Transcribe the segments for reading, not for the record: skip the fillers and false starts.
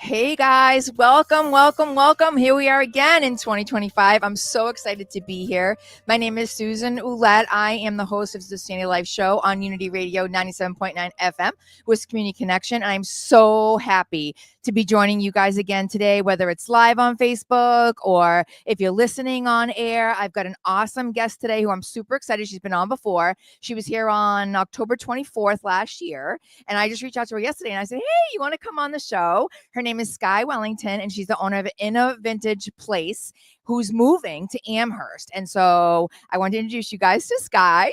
Hey guys, welcome. Here we are again in 2025. I'm so excited to be here. My name is Susan Ouellette. I am the host of the Susanity Life Show on Unity Radio 97.9 FM with Community Connection. I'm so happy to be joining you guys again today, whether it's live on Facebook or if you're listening on air. I've got an awesome guest today who I'm super excited. She's been on before. She was here on October 24th last year. And I just reached out to her yesterday and I said, hey, you want to come on the show? Her name is Skye Wellington, and she's the owner of Innovintage Place, who's moving to Amherst. And so I want to introduce you guys to Skye.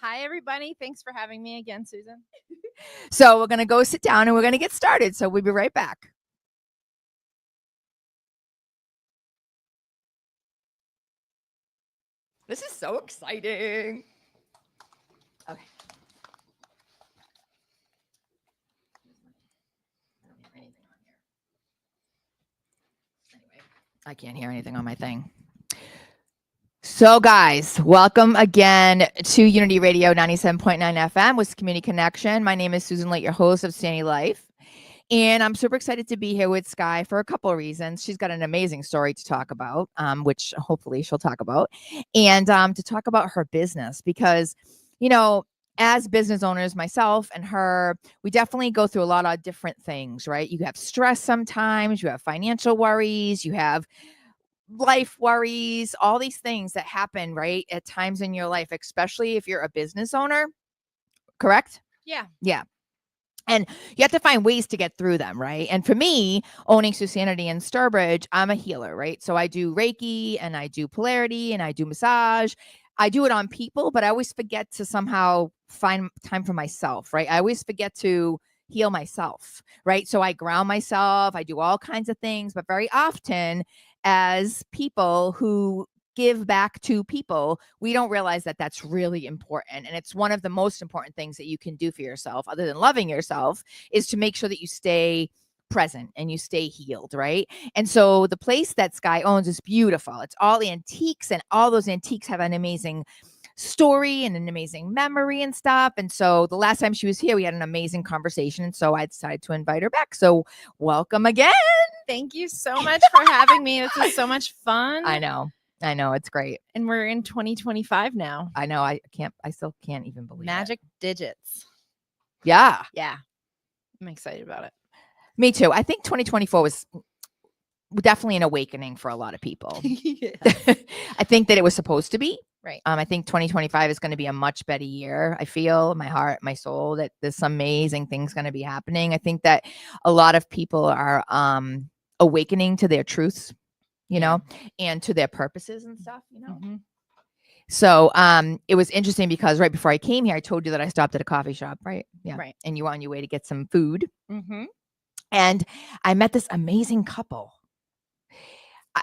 Hi, everybody. Thanks for having me again, Susan. So we're going to go sit down and we're going to get started. So we'll be right back. This is so exciting. Okay. I can't hear anything on my thing. So guys, welcome again to Unity Radio 97.9 FM with Community Connection. My name is Susan Light, your host of Susanity Life. And I'm super excited to be here with Skye for a couple of reasons. She's got an amazing story to talk about, which hopefully she'll talk about, and to talk about her business because, you know, as business owners, myself and her, we definitely go through a lot of different things, right? You have stress sometimes, you have financial worries, you have life worries, all these things that happen, right, at times in your life, especially if you're a business owner, correct? Yeah. Yeah. And you have to find ways to get through them, right? And for me, owning Susanity in Sturbridge, I'm a healer, right? So I do Reiki and I do polarity and I do massage. I do it on people, but I always forget to somehow find time for myself, right? I always forget to heal myself, right? So I ground myself. I do all kinds of things, but very often as people who give back to people, we don't realize that that's really important. And it's one of the most important things that you can do for yourself, other than loving yourself, is to make sure that you stay present and you stay healed, right? And so the place that Skye owns is beautiful. It's all antiques, and all those antiques have an amazing story and an amazing memory and stuff. And so the last time she was here, we had an amazing conversation. And so I decided to invite her back. So welcome again. Thank you so much for having me. This is so much fun. I know. It's great. And we're in 2025 now. I know. I still can't even believe Magic it. digits. Yeah. Yeah. I'm excited about it. Me too. I think 2024 was definitely an awakening for a lot of people. I think that it was supposed to be. Right. I think 2025 is going to be a much better year. I feel my heart, my soul, that there's some amazing things going to be happening. I think that a lot of people are awakening to their truths, you know, and to their purposes and stuff, you know. Mm-hmm. So it was interesting because right before I came here, I told you that I stopped at a coffee shop, right? Yeah. Right. And you were on your way to get some food. Mm-hmm. And I met this amazing couple.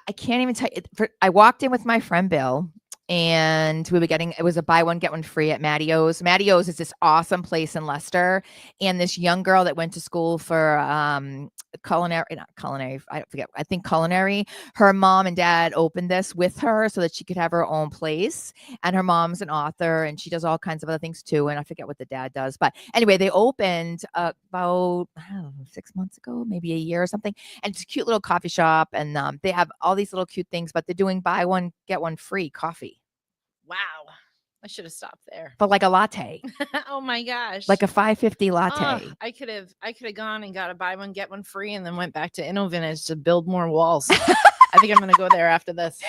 I can't even tell you. I walked in with my friend Bill, and it was a buy one, get one free at Mattio's. Mattio's is this awesome place in Leicester. And this young girl that went to school for culinary, I think culinary. Her mom and dad opened this with her so that she could have her own place. And her mom's an author and she does all kinds of other things too. And I forget what the dad does. But anyway, they opened about 6 months ago, maybe a year or something. And it's a cute little coffee shop. And they have all these little cute things, but they're doing buy one, get one free coffee. Wow. I should have stopped there. But like a latte. Oh my gosh. Like a $5.50 latte. I could have gone and got a buy one, get one free and then went back to Innovintage to build more walls. I think I'm going to go there after this.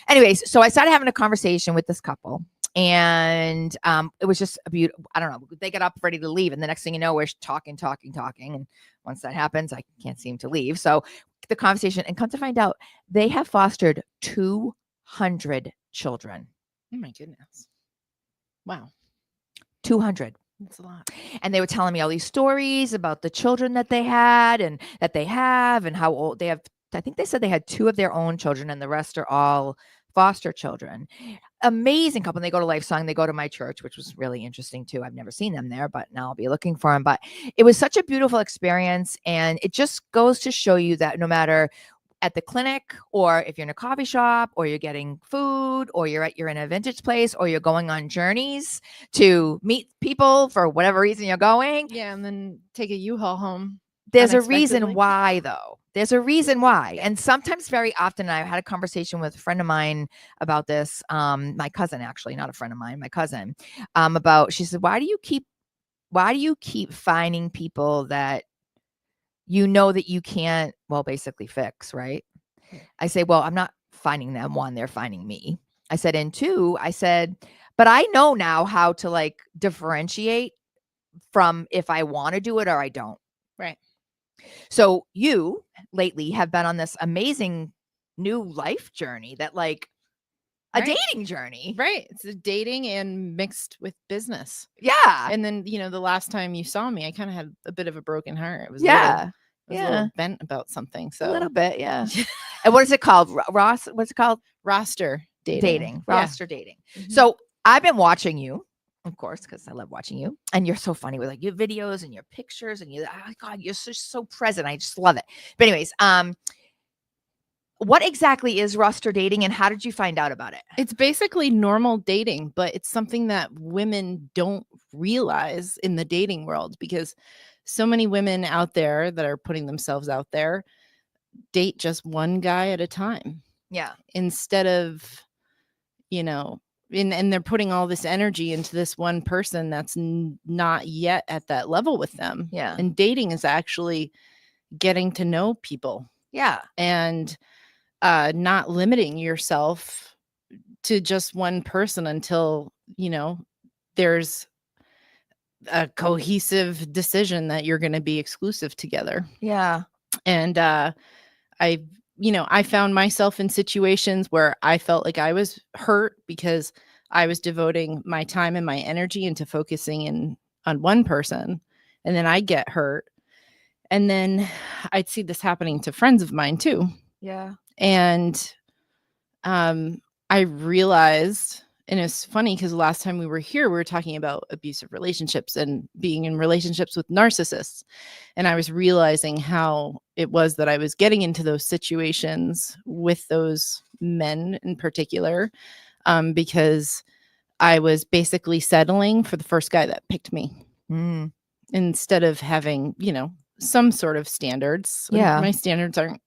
Anyways, so I started having a conversation with this couple. And it was just a beautiful, I don't know, they get up ready to leave. And the next thing you know, we're talking. And once that happens, I can't seem to leave. So the conversation, and come to find out, they have fostered 200 children. Oh my goodness. Wow. 200. That's a lot. And they were telling me all these stories about the children that they had and that they have and how old they have. I think they said they had 2 of their own children and the rest are all foster children. Amazing couple. And they go to Lifesong. They go to my church, which was really interesting too. I've never seen them there, but now I'll be looking for them. But it was such a beautiful experience. And it just goes to show you that no matter at the clinic, or if you're in a coffee shop, or you're getting food, or you're in a vintage place, or you're going on journeys to meet people for whatever reason you're going. Yeah, and then take a U-Haul home. there's a reason unexpectedly. why, though. There's a reason why. And sometimes, very often, I had a conversation with a friend of mine about this. My cousin, actually, not a friend of mine, my cousin, she said, why do you keep finding people that you know that you can't, well, basically fix, right? I say, well, I'm not finding them. One, they're finding me. I said, and two, I said, but I know now how to like differentiate from if I want to do it or I don't. Right. So you lately have been on this amazing new life journey that like a Right. dating journey. Right. It's a dating and mixed with business. Yeah. And then, the last time you saw me, I kind of had a bit of a broken heart. It was Yeah. a little bent about something. A little So bit. Yeah. And what is it called? Ross, what's it called? roster dating. Roster dating. Mhm. So I've been watching you, of course, because I love watching you. And you're so funny with like your videos and your pictures and oh my God, you're so present. I just love it. But anyways, what exactly is roster dating and how did you find out about it? It's basically normal dating, but it's something that women don't realize in the dating world because so many women out there that are putting themselves out there date just one guy at a time Yeah. instead of, and they're putting all this energy into this one person that's not yet at that level with them. Yeah. And dating is actually getting to know people. Yeah. And not limiting yourself to just one person until, there's a cohesive decision that you're going to be exclusive together. Yeah. And I found myself in situations where I felt like I was hurt because I was devoting my time and my energy into focusing on one person, and then I get hurt. And then I'd see this happening to friends of mine too. Yeah. And I realized, and it's funny because the last time we were here, we were talking about abusive relationships and being in relationships with narcissists. And I was realizing how it was that I was getting into those situations with those men in particular, because I was basically settling for the first guy that picked me instead of having, some sort of standards. Yeah. My standards aren't,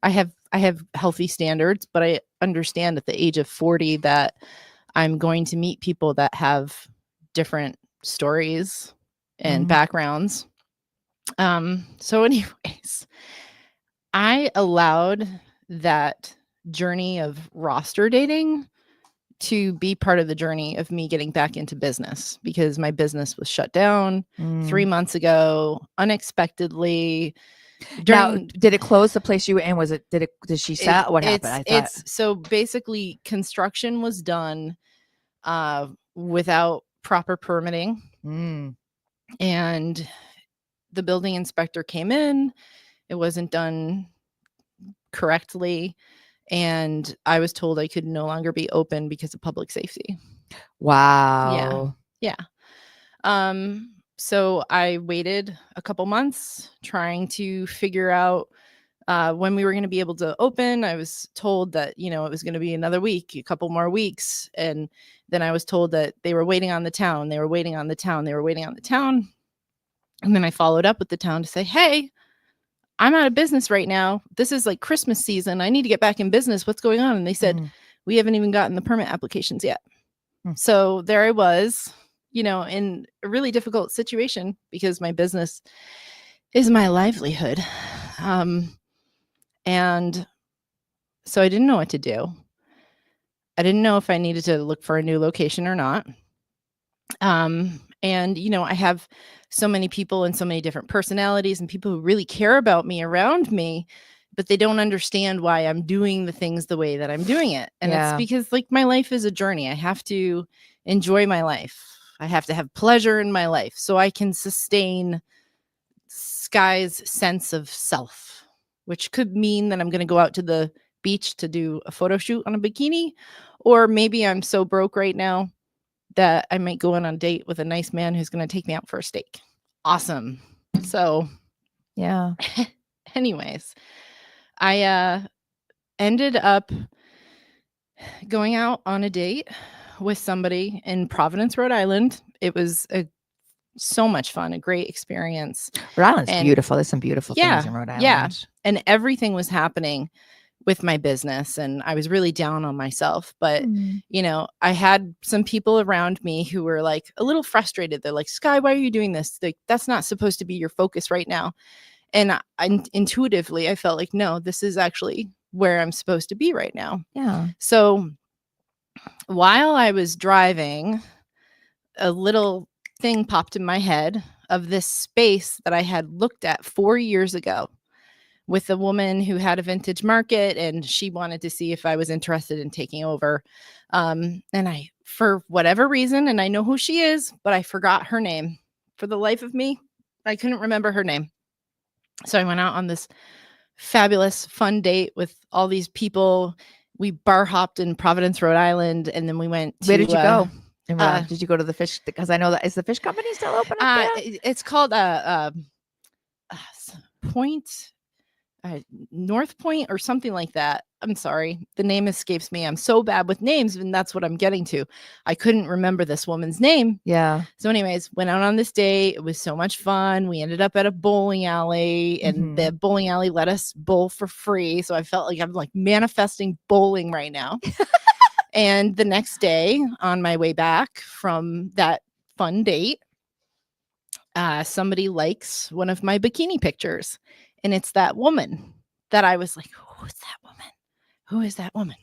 I have healthy standards, but I understand at the age of 40 that I'm going to meet people that have different stories and backgrounds. So anyways, I allowed that journey of roster dating to be part of the journey of me getting back into business because my business was shut down 3 months ago unexpectedly. Now, did it close the place you were in? Did she sell? What happened? So basically construction was done without proper permitting. And the building inspector came in. It wasn't done correctly. And I was told I could no longer be open because of public safety. Wow. Yeah. So I waited a couple months trying to figure out when we were going to be able to open. I was told that, it was going to be another week, a couple more weeks. And then I was told that they were waiting on the town. They were waiting on the town. They were waiting on the town. And then I followed up with the town to say, hey, I'm out of business right now. This is like Christmas season. I need to get back in business. What's going on? And they said, we haven't even gotten the permit applications yet. So there I was, in a really difficult situation because my business is my livelihood. And so I didn't know what to do. I didn't know if I needed to look for a new location or not. And, I have so many people and so many different personalities and people who really care about me around me, but they don't understand why I'm doing the things the way that I'm doing it. And it's because like my life is a journey. I have to enjoy my life. I have to have pleasure in my life so I can sustain Skye's sense of self, which could mean that I'm going to go out to the beach to do a photo shoot on a bikini, or maybe I'm so broke right now that I might go on a date with a nice man who's going to take me out for a steak. Awesome. So, yeah. Anyways, I ended up going out on a date with somebody in Providence, Rhode Island. It was a so much fun, a great experience. Rhode Island's And beautiful. There's some beautiful yeah, things in Rhode Island. yeah. And everything was happening with my business, and I was really down on myself. But, you know, I had some people around me who were like a little frustrated. They're like, Skye, why are you doing this? Like, that's not supposed to be your focus right now. And I intuitively, I felt like, no, this is actually where I'm supposed to be right now. Yeah. So while I was driving, a little thing popped in my head of this space that I had looked at 4 years ago with a woman who had a vintage market, and she wanted to see if I was interested in taking over. And I, for whatever reason, and I know who she is, but I forgot her name. For the life of me, I couldn't remember her name. So I went out on this fabulous, fun date with all these people. We bar hopped in Providence, Rhode Island, and then we went to... Where did you go? Did you go to the fish? Because I know that, is the fish company still open up there? It's called Point... North Point or something like that. I'm sorry. The name escapes me. I'm so bad with names, and that's what I'm getting to. I couldn't remember this woman's name. Yeah. So anyways, went out on this date. It was so much fun. We ended up at a bowling alley, and the bowling alley let us bowl for free. So I felt like I'm like manifesting bowling right now. And the next day on my way back from that fun date, somebody likes one of my bikini pictures. And it's that woman that I was like, who is that woman? Who is that woman?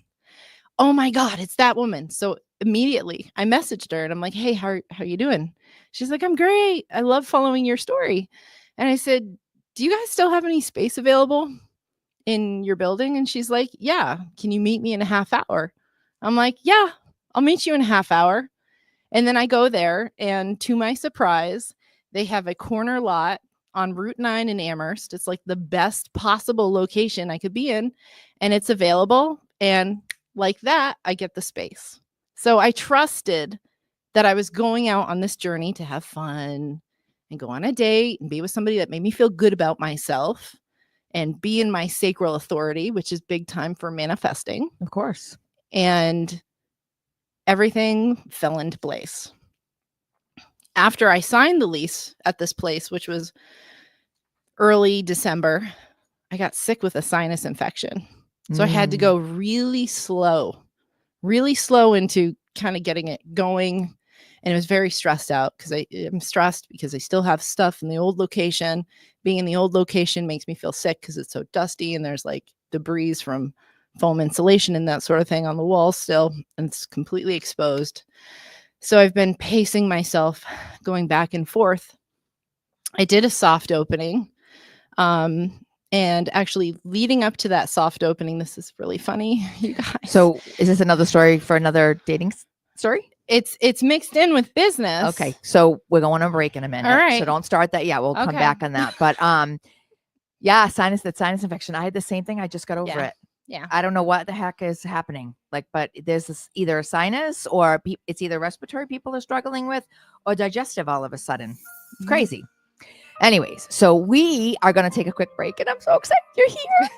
Oh my God, it's that woman. So immediately I messaged her and I'm like, hey, how you doing? She's like, I'm great. I love following your story. And I said, do you guys still have any space available in your building? And she's like, yeah. Can you meet me in a half hour? I'm like, yeah, I'll meet you in a half hour. And then I go there, and to my surprise, they have a corner lot on Route 9 in Amherst. It's like the best possible location I could be in, and it's available. And like that, I get the space. So I trusted that I was going out on this journey to have fun and go on a date and be with somebody that made me feel good about myself and be in my sacral authority, which is big time for manifesting. Of course. And everything fell into place. After I signed the lease at this place, which was early December, I got sick with a sinus infection. So I had to go really slow into kind of getting it going. And it was very stressed out because I'm stressed because I still have stuff in the old location. Being in the old location makes me feel sick because it's so dusty, and there's like debris from foam insulation and that sort of thing on the wall still, and it's completely exposed. So I've been pacing myself, going back and forth. I did a soft opening. And actually leading up to that soft opening, this is really funny, you guys. So is this another story for another dating story? It's mixed in with business. Okay. So we're going on break in a minute. All right. So don't start that. Yeah, we'll come back on that. But yeah, sinus infection. I had the same thing. I just got over it. Yeah. I don't know what the heck is happening. Like, but there's this either a sinus or it's either respiratory people are struggling with or digestive all of a sudden. It's crazy. Anyways, so we are going to take a quick break, and I'm so excited you're here.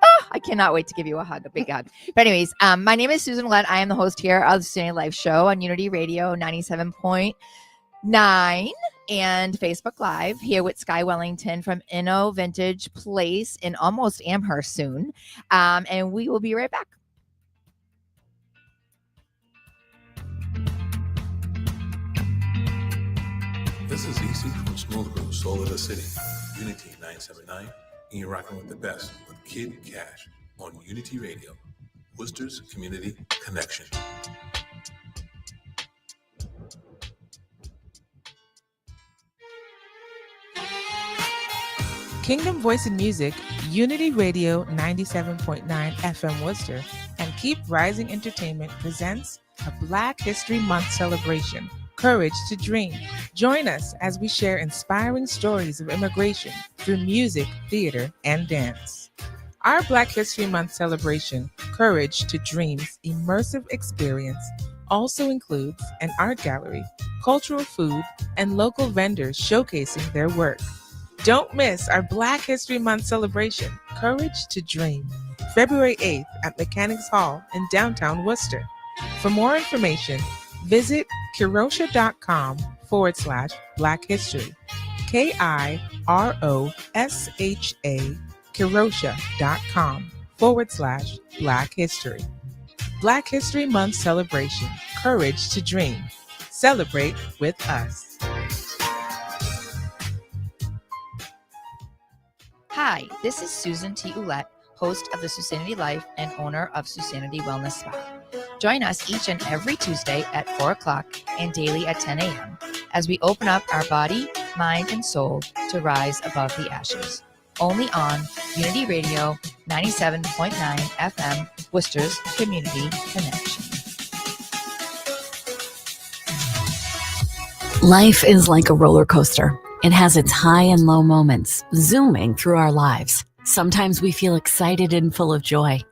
Oh, I cannot wait to give you a hug, a big hug. But anyways, my name is Susan Ouellette. I am the host here of the Susanity Life Show on Unity Radio 97.9 and Facebook Live, here with Skye Wellington from Innovintage Place in almost Amherst soon. And we will be right back. This is EC from Smooth Groove, Soul of the City, Unity 979, and you're rocking with the best with Kid Cash on Unity Radio, Worcester's Community Connection. Kingdom Voice in Music, Unity Radio 97.9 FM Worcester, and Keep Rising Entertainment presents a Black History Month celebration, Courage to Dream. Join us as we share inspiring stories of immigration through music, theater, and dance. Our Black History Month celebration, Courage to Dream's immersive experience, also includes an art gallery, cultural food, and local vendors showcasing their work. Don't miss our Black History Month celebration, Courage to Dream, February 8th at Mechanics Hall in downtown Worcester. For more information, visit kirosha.com/courage Black History. KIROSHA, Kirosha.com/Black History. Black History Month celebration. Courage to dream. Celebrate with us. Hi, this is Susan T. Ouellette, host of the Susanity Life and owner of Susanity Wellness Spa. Join us each and every Tuesday at 4 o'clock and daily at 10 a.m. as we open up our body, mind, and soul to rise above the ashes. Only on Unity Radio 97.9 FM, Worcester's Community Connection. Life is like a roller coaster. It has its high and low moments, zooming through our lives. Sometimes we feel excited and full of joy,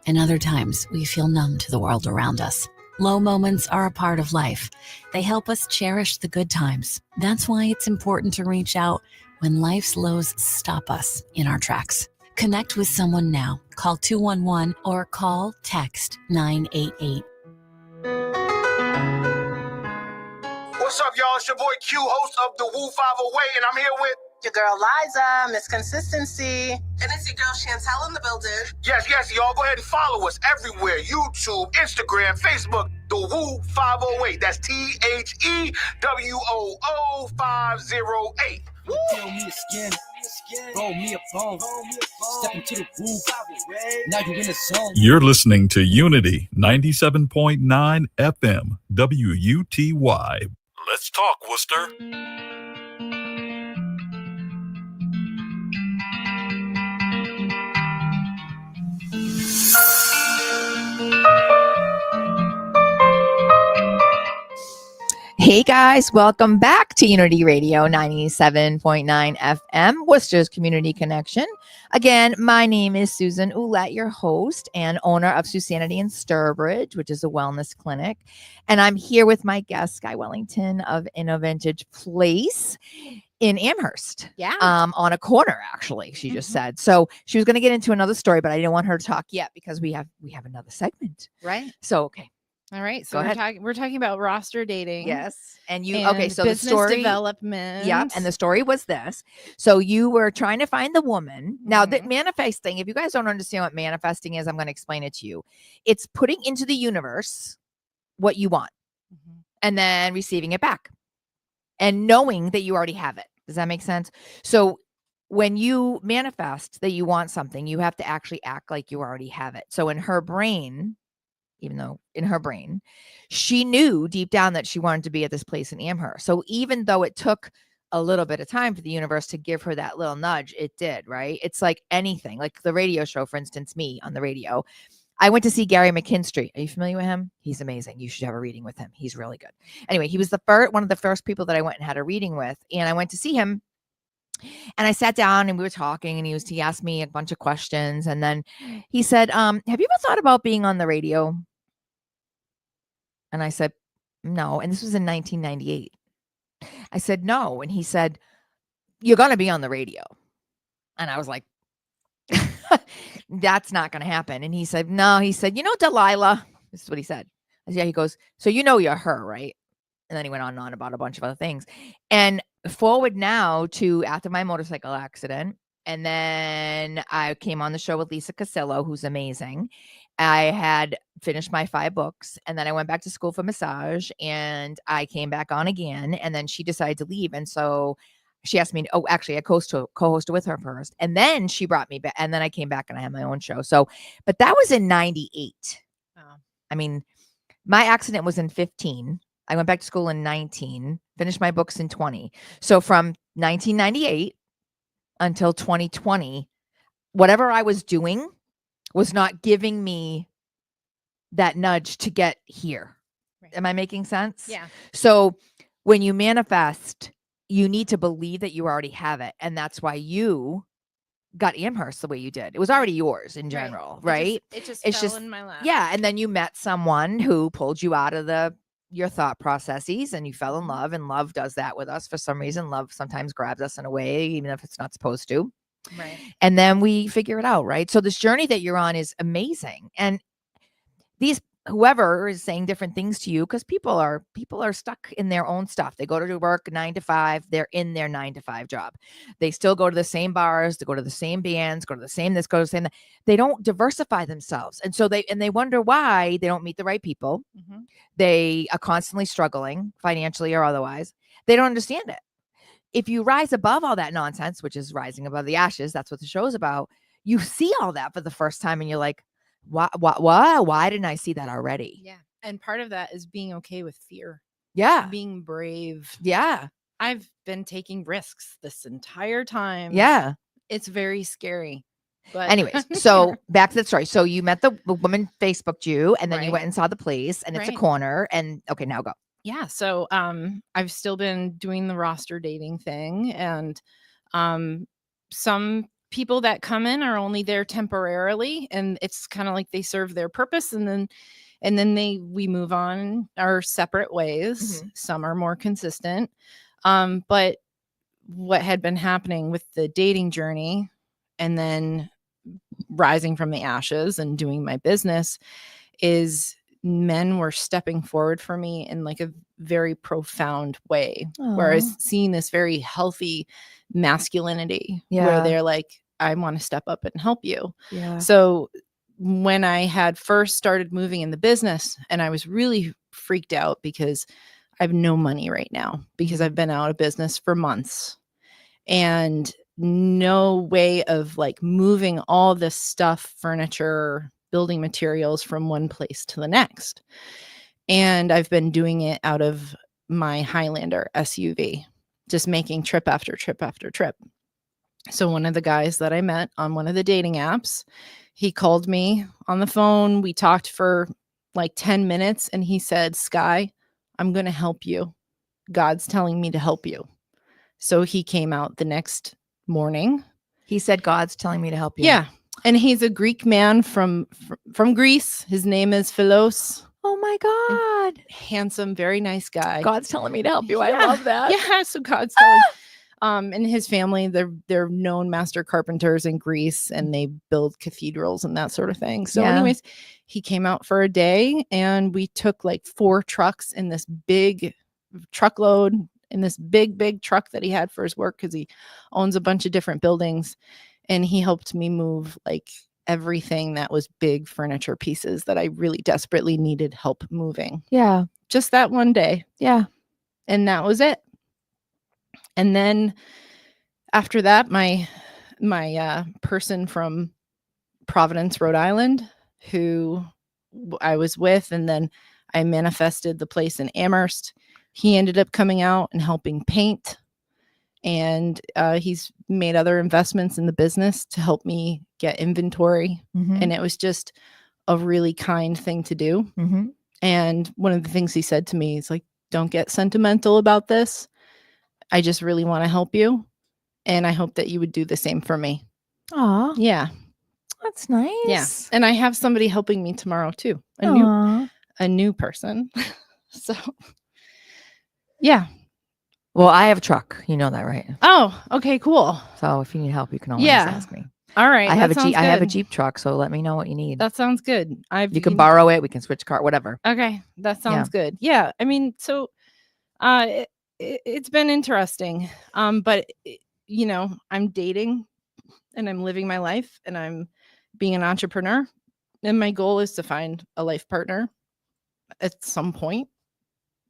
and other times we feel numb to the world around us. Low moments are a part of life. They help us cherish the good times. That's why it's important to reach out when life's lows stop us in our tracks. Connect with someone now. Call 211 or text 988. What's up, y'all? It's your boy Q, host of the Woo 508, and I'm here with your girl Liza, Miss Consistency. And it's your girl Chantel in the building. Yes, y'all. Go ahead and follow us everywhere. YouTube, Instagram, Facebook, the Woo 508. That's THEWOO 508. Woo! Tell me a skin, roll me a bone, step into the Woo. Now you're in the zone. You're listening to Unity 97.9 FM WUTY. Let's talk, Worcester. Hey guys, welcome back to Unity Radio 97.9 FM, Worcester's Community Connection. Again, my name is Susan Ouellette, your host and owner of Susanity in Sturbridge, which is a wellness clinic. And I'm here with my guest, Skye Wellington of Innovintage Place in Amherst. Yeah. On a corner, actually, she just said. So she was going to get into another story, but I didn't want her to talk yet because we have another segment. Right. So, okay. All right. So we're talking about roster dating. Yes. And so business the story development. Yeah. And the story was this. So you were trying to find the woman. Now the manifesting, if you guys don't understand what manifesting is, I'm going to explain it to you. It's putting into the universe what you want and then receiving it back and knowing that you already have it. Does that make sense? So when you manifest that you want something, you have to actually act like you already have it. So in her brain, she knew deep down that she wanted to be at this place in Amherst. So even though it took a little bit of time for the universe to give her that little nudge, it did, right? It's like anything, like the radio show, for instance, me on the radio. I went to see Gary McKinstry. Are you familiar with him? He's amazing. You should have a reading with him. He's really good. Anyway, he was one of the first people that I went and had a reading with. And I went to see him. And I sat down and we were talking and he asked me a bunch of questions. And then he said, have you ever thought about being on the radio? And I said, no. And this was in 1998. I said, no. And he said, you're going to be on the radio. And I was like, that's not going to happen. And he said, no. He said, Delilah. This is what he said. I said, yeah. He goes, so you're her, right? And then he went on and on about a bunch of other things. And forward now to after my motorcycle accident. And then I came on the show with Lisa Casillo, who's amazing. I had finished my 5 books and then I went back to school for massage and I came back on again and then she decided to leave. And so she asked me, actually I co-hosted with her first and then she brought me back and then I came back and I had my own show. So, but that was in 98. Oh. I mean, my accident was in 15. I went back to school in 19, finished my books in 20. So from 1998 until 2020, whatever I was doing was not giving me that nudge to get here. Right. Am I making sense? Yeah. So when you manifest, you need to believe that you already have it. And that's why you got Amherst the way you did. It was already yours in general, right? It just fell in my lap. Yeah. And then you met someone who pulled you out of your thought processes and you fell in love, and love does that with us for some reason. Love sometimes grabs us in a way, even if it's not supposed to. Right. And then we figure it out, right? So this journey that you're on is amazing. And whoever is saying different things to you, because people are stuck in their own stuff. They go to work 9 to 5. They're in their 9 to 5 job. They still go to the same bars, they go to the same bands, go to the same this, go to the same that. They don't diversify themselves, and so they wonder why they don't meet the right people. Mhm. They are constantly struggling financially or otherwise. They don't understand it. If you rise above all that nonsense, which is rising above the ashes, that's what the show's about. You see all that for the first time, and you're like, why didn't I see that already? Yeah. And part of that is being okay with fear, Yeah. being brave. Yeah. I've been taking risks this entire time. Yeah. It's very scary. But Anyways, so back to the story. So you met the woman, Facebooked you, and then you Right. went and saw the place, and it's a Right. corner. And okay, now go. yeah, so I've still been doing the roster dating thing, and some people that come in are only there temporarily, and it's kind of like they serve their purpose, and then we move on our separate ways. Some are more consistent, but what had been happening with the dating journey and then rising from the ashes and doing my business is men were stepping forward for me in like a very profound way, where I was seeing this very healthy masculinity where they're like, I want to step up and help you. Yeah. So when I had first started moving in the business, and I was really freaked out because I have no money right now because I've been out of business for months and no way of like moving all this stuff, furniture, building materials from one place to the next. And I've been doing it out of my Highlander SUV, just making trip after trip after trip. So one of the guys that I met on one of the dating apps, he called me on the phone. We talked for like 10 minutes and he said, Skye, I'm going to help you. God's telling me to help you. So he came out the next morning. He said, God's telling me to help you. Yeah. And he's a Greek man from Greece. His name is Philos. Oh my God. Handsome, very nice guy. God's telling me to help you. I love that. Yeah. So God's telling. And his family, they're known master carpenters in Greece, and they build cathedrals and that sort of thing. So anyways, he came out for a day, and we took like 4 trucks in this big truckload in this big truck that he had for his work, because he owns a bunch of different buildings. And he helped me move like everything that was big furniture pieces that I really desperately needed help moving. Yeah. Just that one day. Yeah. And that was it. And then after that, my person from Providence, Rhode Island, who I was with, and then I manifested the place in Amherst. He ended up coming out and helping paint. And he's made other investments in the business to help me get inventory. And it was just a really kind thing to do. And one of the things he said to me is like, don't get sentimental about this. I just really want to help you. And I hope that you would do the same for me. Aw. Yeah. That's nice. Yeah. And I have somebody helping me tomorrow too. A new person. So yeah. Well, I have a truck. You know that, right? Oh, okay, cool. So if you need help, you can always ask me. All right. I have a Jeep truck, so let me know what you need. That sounds good. You can borrow it. We can switch car, whatever. Okay. That sounds good. Yeah. I mean, so it's been interesting. But you know, I'm dating and I'm living my life and I'm being an entrepreneur. And my goal is to find a life partner at some point.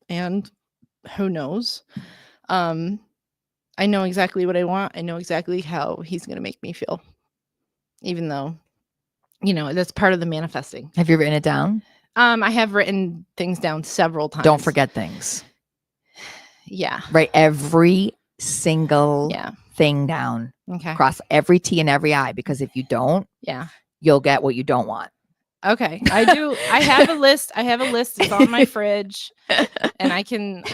And who knows? I know exactly what I want. I know exactly how he's going to make me feel. Even though, you know, that's part of the manifesting. Have you written it down? I have written things down several times. Don't forget things. Yeah. Write every single thing down. Okay. Cross every T and every I, because if you don't, you'll get what you don't want. Okay. I do. I have a list. It's on my fridge, and I can,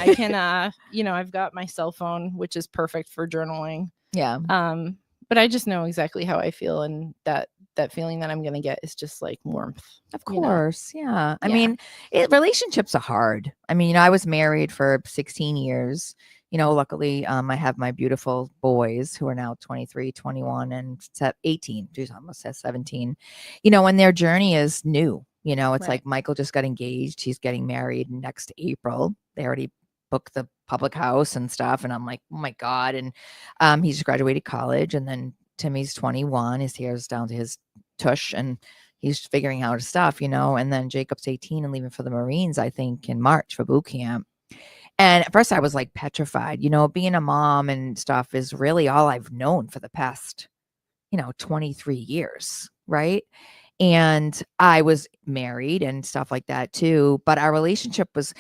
you know, I've got my cell phone, which is perfect for journaling. Yeah. But I just know exactly how I feel, and that feeling that I'm going to get is just like warmth. Of course. You know? Yeah. I mean, relationships are hard. I mean, you know, I was married for 16 years. You know, luckily, I have my beautiful boys who are now 23, 21, and 18. Geez, I almost said 17. You know, and their journey is new. You know, it's Right. like Michael just got engaged. He's getting married next April. They already booked the public house and stuff. And I'm like, oh my God. And he just graduated college. And then Timmy's 21. His hair's down to his tush and he's figuring out his stuff, you know. And then Jacob's 18 and leaving for the Marines, I think, in March for boot camp. And at first I was like petrified, you know, being a mom and stuff is really all I've known for the past, 23 years. Right. And I was married and stuff like that too. But our relationship was,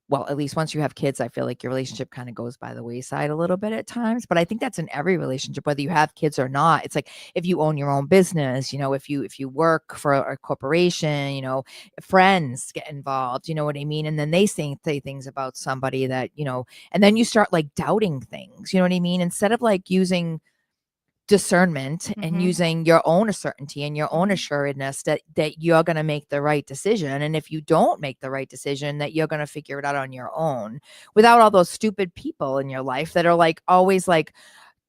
well, at least once you have kids, I feel like your relationship kind of goes by the wayside a little bit at times. But I think that's in every relationship, whether you have kids or not. It's like if you own your own business, if you work for a corporation, friends get involved, you know what I mean? And then they say things about somebody that, and then you start like doubting things, you know what I mean? Instead of like using discernment and using your own certainty and your own assuredness that you're going to make the right decision. And if you don't make the right decision, that you're going to figure it out on your own without all those stupid people in your life that are like always like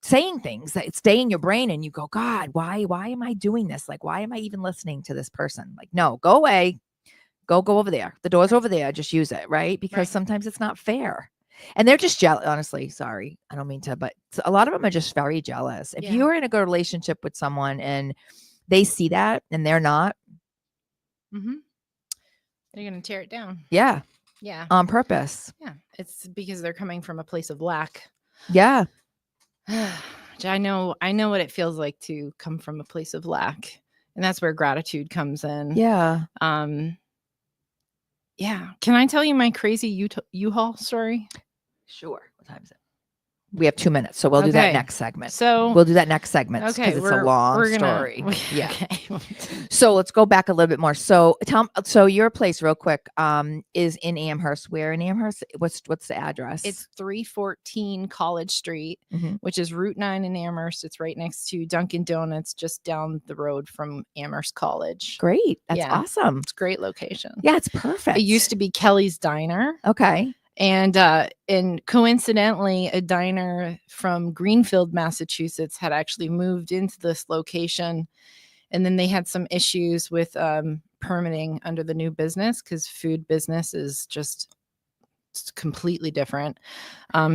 saying things that stay in your brain and you go, God, why am I doing this? Like, why am I even listening to this person? Like, no, go away, go over there. The door's over there. Just use it. Right. Because sometimes it's not fair. And they're just jealous. Honestly, sorry, I don't mean to, but a lot of them are just very jealous. If you're in a good relationship with someone and they see that and they're not, they're going to tear it down. Yeah. Yeah. On purpose. Yeah. It's because they're coming from a place of lack. Yeah. I know what it feels like to come from a place of lack. And that's where gratitude comes in. Yeah. Yeah. Can I tell you my crazy U-Haul story? Sure. What time is it? We have 2 minutes, so we'll do that next segment. So we'll do that next segment because it's a long we're story. Yeah. Okay. So let's go back a little bit more. So so your place, real quick, is in Amherst. Where in Amherst? What's the address? It's 314 College Street, which is Route 9 in Amherst. It's right next to Dunkin' Donuts, just down the road from Amherst College. Great. That's awesome. It's a great location. Yeah, it's perfect. It used to be Kelly's Diner. Okay. And coincidentally, a diner from Greenfield, Massachusetts had actually moved into this location. And then they had some issues with permitting under the new business because food business is just completely different.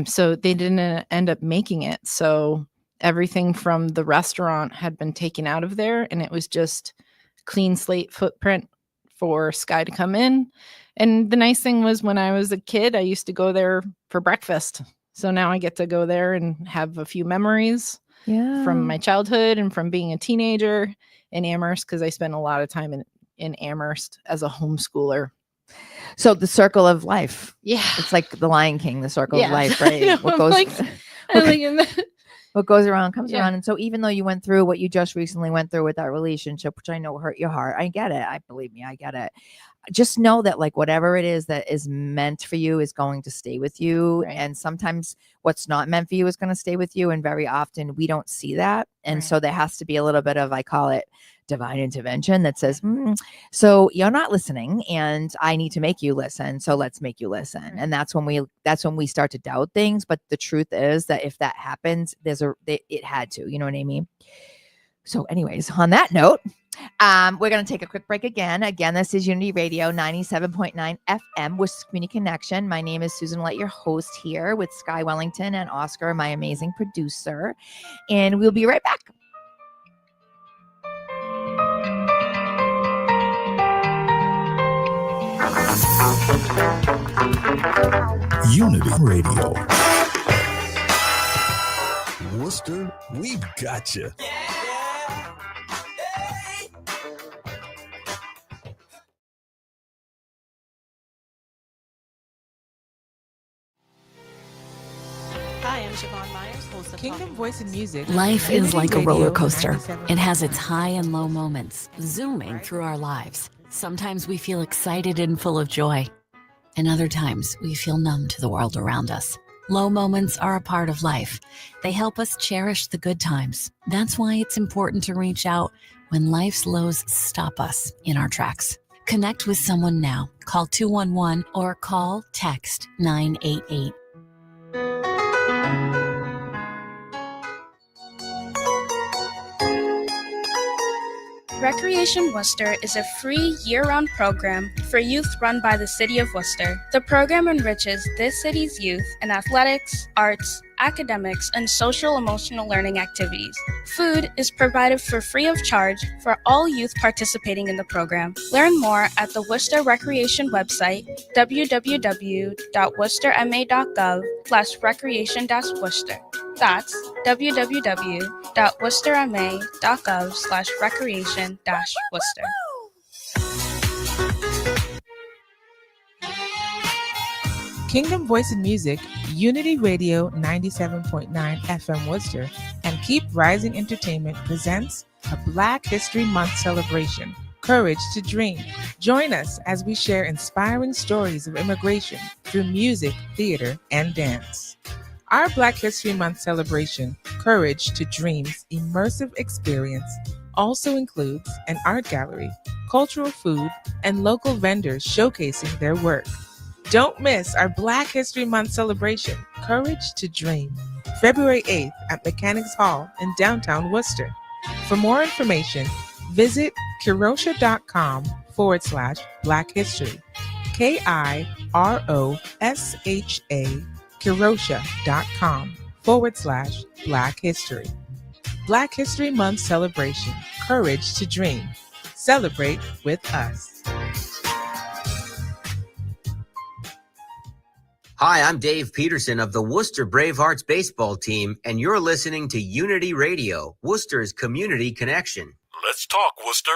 So they didn't end up making it. So everything from the restaurant had been taken out of there and it was just clean slate footprint for Skye to come in. And the nice thing was when I was a kid, I used to go there for breakfast. So now I get to go there and have a few memories from my childhood and from being a teenager in Amherst because I spent a lot of time in Amherst as a homeschooler. So the circle of life. Yeah. It's like the Lion King, the circle of life, right? What goes around comes around. And so even though you went through what you just recently went through with that relationship, which I know hurt your heart, I get it. Believe me, I get it. Just know that like whatever it is that is meant for you is going to stay with you. Right. And sometimes what's not meant for you is going to stay with you. And very often we don't see that. And so there has to be a little bit of, I call it divine intervention that says, so you're not listening and I need to make you listen. So let's make you listen. Right. And that's when we start to doubt things. But the truth is that if that happens, it had to, you know what I mean? So anyways, on that note, we're going to take a quick break again. Again, this is Unity Radio 97.9 FM with Community Connection. My name is Susan Ouellette, your host here with Skye Wellington and Oscar, my amazing producer. And we'll be right back. Unity Radio. Worcester, we've got you. Hi, I'm Siobhan Myers, host of Kingdom Voice and Music. Life is like a Radio roller coaster. 97.9. It has its high and low moments, zooming through our lives. Sometimes we feel excited and full of joy, and other times we feel numb to the world around us. Low moments are a part of life. They help us cherish the good times. That's why it's important to reach out when life's lows stop us in our tracks. Connect with someone now. Call 211 or text 988. Recreation Worcester is a free year-round program for youth run by the City of Worcester. The program enriches this city's youth in athletics, arts, academics, and social-emotional learning activities. Food is provided for free of charge for all youth participating in the program. Learn more at the Worcester Recreation website, www.worcesterma.gov/recreation-worcester. That's www.worcesterma.gov/recreation-worcester. Kingdom Voice in Music, Unity Radio 97.9 FM Worcester, and Keep Rising Entertainment presents a Black History Month celebration, Courage to Dream. Join us as we share inspiring stories of immigration through music, theater, and dance. Our Black History Month celebration, Courage to Dream's immersive experience also includes an art gallery, cultural food, and local vendors showcasing their work. Don't miss our Black History Month celebration, Courage to Dream, February 8th at Mechanics Hall in downtown Worcester. For more information, visit kirosha.com/Black History, KIROSHA, kirosha.com/Black History. Black History Month celebration, Courage to Dream. Celebrate with us. Hi, I'm Dave Peterson of the Worcester Bravehearts baseball team, and you're listening to Unity Radio, Worcester's community connection. Let's talk, Worcester.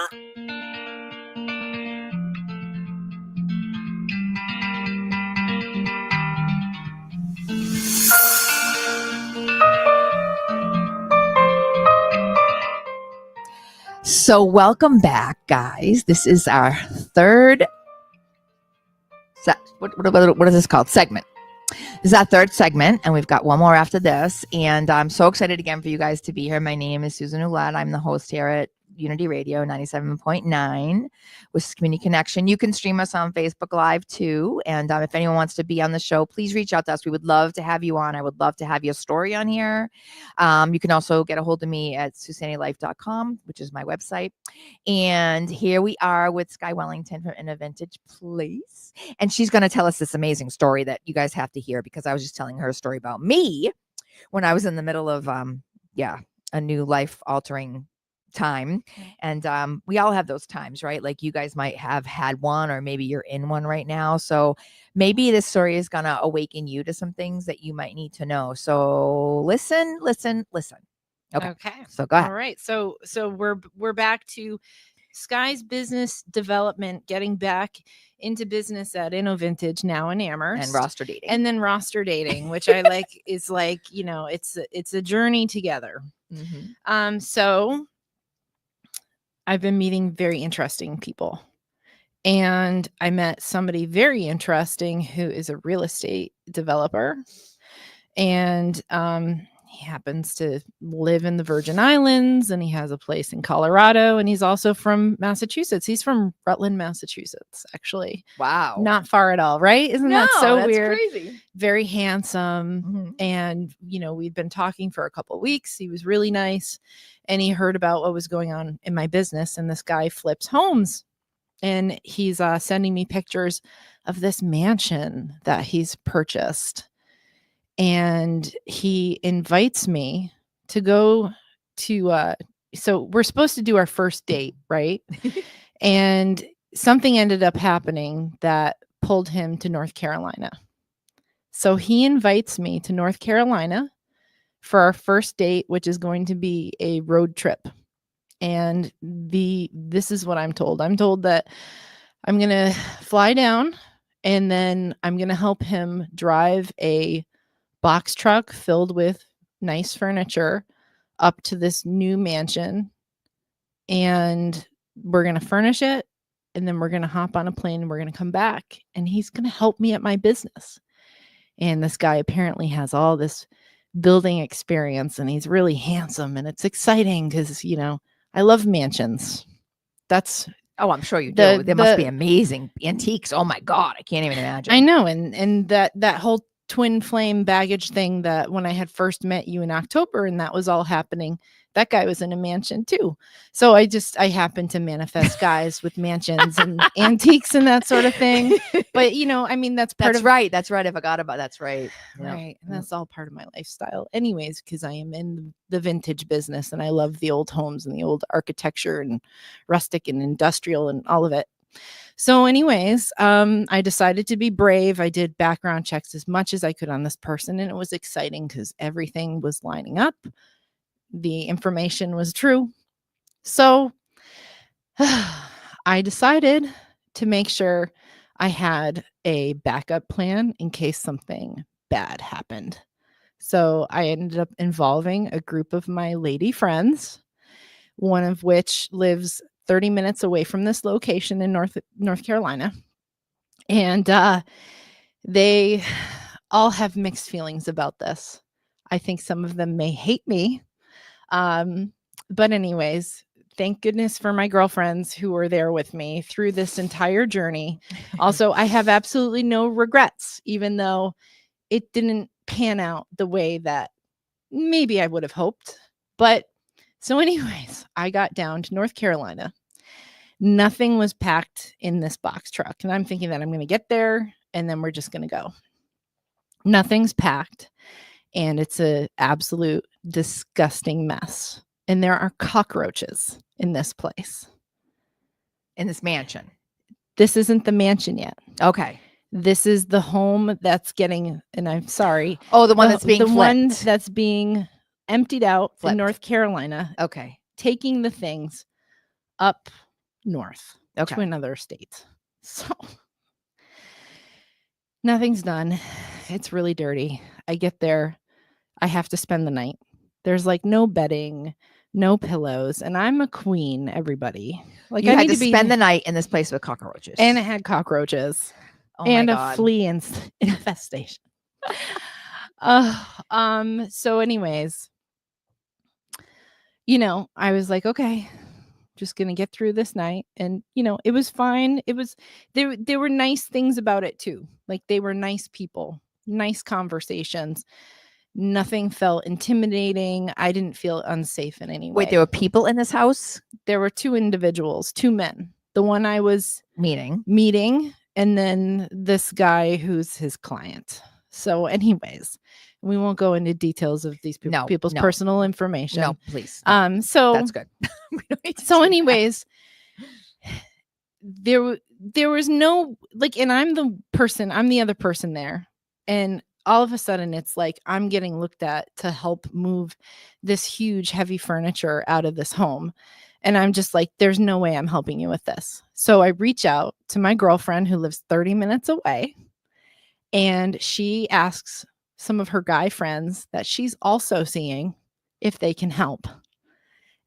So welcome back, guys. This is our third what is this called? Segment. This is our third segment, and we've got one more after this. And I'm so excited again for you guys to be here. My name is Susan Ouellette. I'm the host here at Unity Radio 97.9 with Community Connection. You can stream us on Facebook Live too. And if anyone wants to be on the show, please reach out to us. We would love to have you on. I would love to have your story on here. You can also get a hold of me at susanitylife.com, which is my website. And here we are with Skye Wellington from Innovintage Place. And she's going to tell us this amazing story that you guys have to hear, because I was just telling her a story about me when I was in the middle of, a new life-altering time. And we all have those times, right? Like you guys might have had one, or maybe you're in one right now. So maybe this story is going to awaken you to some things that you might need to know. So listen. Okay. So go ahead. All right. So we're back to Skye's business development, getting back into business at Innovintage, now in Amherst, and roster dating. And then roster dating, which I like is like, it's a journey together. Mm-hmm. So I've been meeting very interesting people, and I met somebody very interesting who is a real estate developer, and he happens to live in the Virgin Islands, and he has a place in Colorado, and he's also from Massachusetts. He's from Rutland, Massachusetts, actually. Wow. Not far at all, right? Isn't that so that's weird? Crazy. Very handsome. Mm-hmm. And, we've been talking for a couple of weeks. He was really nice. And he heard about what was going on in my business. And this guy flips homes. And he's sending me pictures of this mansion that he's purchased. And he invites me to go to, so we're supposed to do our first date, right? And something ended up happening that pulled him to North Carolina. So he invites me to North Carolina for our first date, which is going to be a road trip. And this is what I'm told. I'm told that I'm going to fly down, and then I'm going to help him drive a box truck filled with nice furniture up to this new mansion, and we're going to furnish it, and then we're going to hop on a plane, and we're going to come back, and he's going to help me at my business. And this guy apparently has all this building experience, and he's really handsome, and it's exciting because I love mansions. That's I'm sure you do. There must be amazing antiques. Oh my God, I can't even imagine. I know, and that whole twin flame baggage thing that when I had first met you in October and that was all happening, that guy was in a mansion too. So I happened to manifest guys with mansions and antiques and that sort of thing. But I mean, that's right. That's right. I forgot about that's right. Right. And that's all part of my lifestyle anyways, because I am in the vintage business and I love the old homes and the old architecture and rustic and industrial and all of it. So anyways, I decided to be brave. I did background checks as much as I could on this person, and it was exciting because everything was lining up. The information was true. So I decided to make sure I had a backup plan in case something bad happened. So I ended up involving a group of my lady friends, one of which lives 30 minutes away from this location in North Carolina. And they all have mixed feelings about this. I think some of them may hate me. But anyways, thank goodness for my girlfriends who were there with me through this entire journey. Also, I have absolutely no regrets, even though it didn't pan out the way that maybe I would have hoped. But so anyways, I got down to North Carolina. Nothing was packed in this box truck. And I'm thinking that I'm going to get there and then we're just going to go. Nothing's packed. And it's an absolute disgusting mess. And there are cockroaches in this place. In this mansion. This isn't the mansion yet. Okay. This is the home that's getting, and I'm sorry. Oh, the one that's being flipped. One that's being emptied out Flipped. in North Carolina. Okay. Taking the things up north to another state. So nothing's done. It's really dirty. I get there. I have to spend the night. There's like no bedding, no pillows, and I'm a queen, everybody. Like you I had need to spend the night in this place with cockroaches. And it had cockroaches. Oh and my a God. flea infestation. So anyways, I was like, okay, just gonna get through this night. And it was fine. It was there were nice things about it too. Like they were nice people, nice conversations. Nothing felt intimidating. I didn't feel unsafe in any way. Wait, there were people in this house? There were two individuals, two men. The one I was meeting, and then this guy who's his client. So anyways, we won't go into details of these people's personal information. No, please. So that's good. So anyways, there was no and I'm the other person there. And all of a sudden it's like I'm getting looked at to help move this huge heavy furniture out of this home. And I'm just like, there's no way I'm helping you with this. So I reach out to my girlfriend who lives 30 minutes away. And she asks some of her guy friends that she's also seeing if they can help.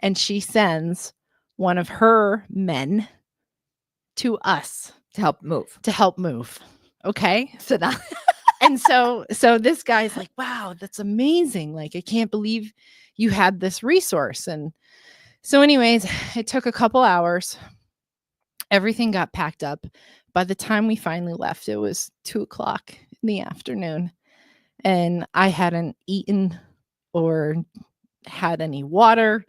And she sends one of her men to us to help move. Okay. So that and so this guy's like, wow, that's amazing. Like, I can't believe you had this resource. And so anyways, it took a couple hours. Everything got packed up. By the time we finally left, it was 2:00 in the afternoon. And I hadn't eaten or had any water.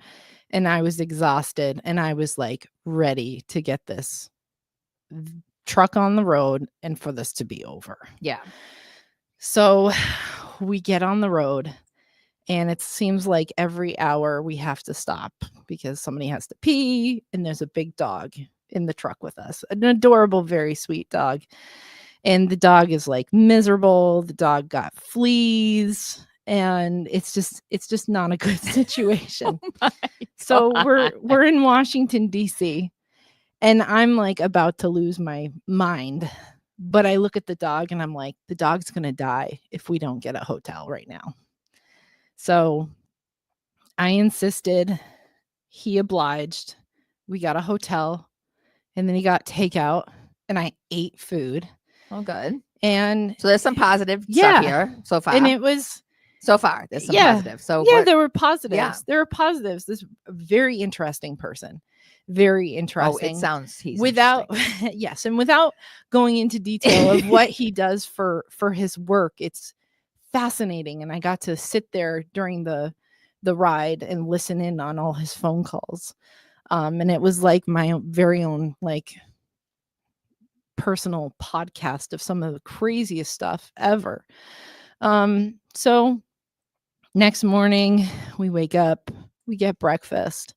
And I was exhausted. And I was like ready to get this truck on the road and for this to be over. Yeah. So we get on the road and it seems like every hour we have to stop because somebody has to pee and there's a big dog in the truck with us, an adorable, very sweet dog. And the dog is like miserable. The dog got fleas and it's just not a good situation. So we're in Washington, D.C. and I'm like about to lose my mind. But I look at the dog and I'm like, the dog's going to die if we don't get a hotel right now. So I insisted. He obliged. We got a hotel and then he got takeout and I ate food. Oh, good. And so there's some positive stuff here so far. And it was so far. There's some positive. So there were positives. Yeah. There were positives. This very interesting person. Very interesting. Oh, it sounds yes, and without going into detail of what he does for his work, it's fascinating. And I got to sit there during the ride and listen in on all his phone calls. And it was like my very own like personal podcast of some of the craziest stuff ever. So next morning we wake up, we get breakfast,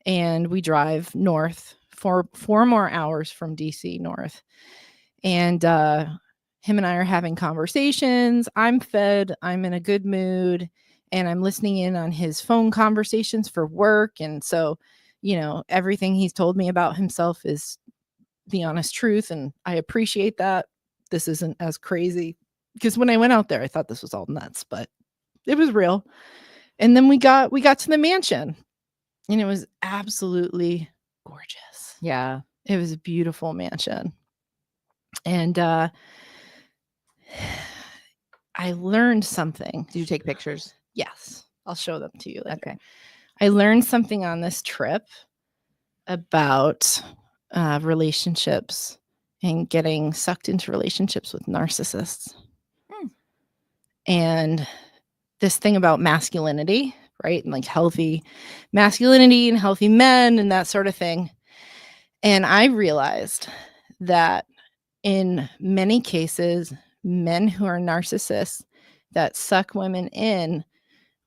and we drive north for 4 more hours from DC north. And him and I are having conversations. I'm fed, I'm in a good mood, and I'm listening in on his phone conversations for work. And so, everything he's told me about himself is the honest truth. And I appreciate that. This isn't as crazy, because when I went out there, I thought this was all nuts, but it was real. And then we got to the mansion, and it was absolutely gorgeous. Yeah. It was a beautiful mansion. And I learned something. Did you take pictures? Yes. I'll show them to you later. Okay. I learned something on this trip about relationships and getting sucked into relationships with narcissists. And this thing about masculinity, right? And like healthy masculinity and healthy men and that sort of thing. And I realized that in many cases, men who are narcissists that suck women in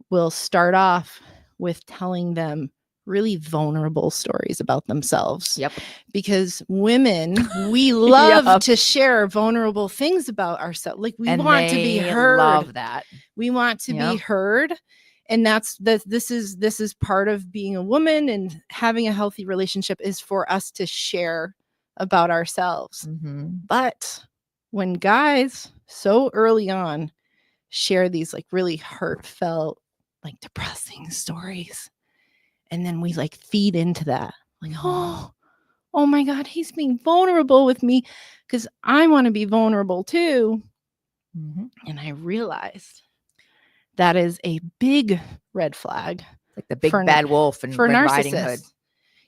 will start off with telling them really vulnerable stories about themselves. Yep. Because women, we love to share vulnerable things about ourselves. Like we want to be heard. Love that. We want to be heard. And this is part of being a woman and having a healthy relationship is for us to share about ourselves. But when guys so early on share these like really heartfelt, like depressing stories, and then we like feed into that, like, oh my God, he's being vulnerable with me because I want to be vulnerable too. And I realized that is a big red flag. Like the big bad wolf and Red Riding Hood.